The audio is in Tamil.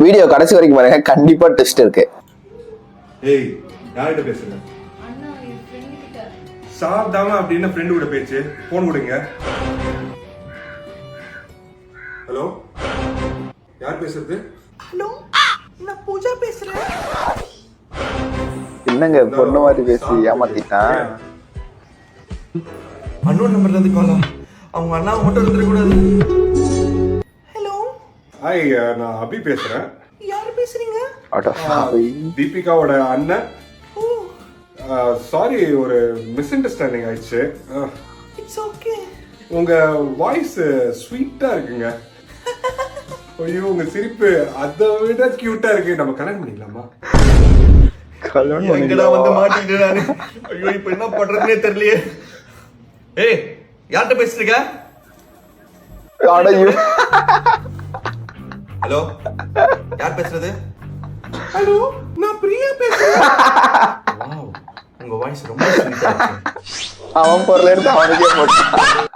வீடியோ கடைசி வரைக்கும் பாருங்க, கண்டிப்பா ட்விஸ்ட் இருக்கு. ஏய், யார்கிட்ட பேசுற? அண்ணா என் ஃப்ரெண்ட் கிட்ட. சாப்பிடாம அப்படின்னு ஃப்ரெண்டு கூட பேச்சு. போன் கொடுங்க. ஹலோ, யார் பேசுறது? ஹலோ, நான் பூஜா பேசுறேன். என்னங்க பொண்ணு மாதிரி பேசி ஏமாத்திட்டான். அண்ணன் நம்பர்ல இருந்து காலா. அவங்க அண்ணாவை மட்டும் எடுத்துடக்கூடாது. ஹலோ, ஹாய், நான் அபி பேசுறேன். யார் பேசுறீங்க? தீபிகாவோட அண்ணன். ஓ, சாரி, ஒரு மிஸ் அண்டர்ஸ்டாண்டிங் ஆயிடுச்சு. It's okay. உங்க வாய்ஸ் ஸ்வீட்டா இருக்குங்க. ஐயோ, உங்க சிரிப்பு அதை விட கியூட்டா இருக்கு. நம்ம கல்யாணம் பண்ணிக்கலாமா? எங்கடா வந்து மாட்டிக்கிட்டேன் நானு. ஐயோ, இப்போ என்ன பண்றதுனே தெரியலையே. ஏய், யார்கிட்ட பேசுறீங்க? ஹலோ, யார் பேசுறது? ஹலோ, நான் பிரியா பேசுறேன். வாவ், உங்க வாய்ஸ் ரொம்ப ஸ்வீட்டா இருக்கு. அவன் பொருள் எடுத்து அவனுக்கே போட்டான்.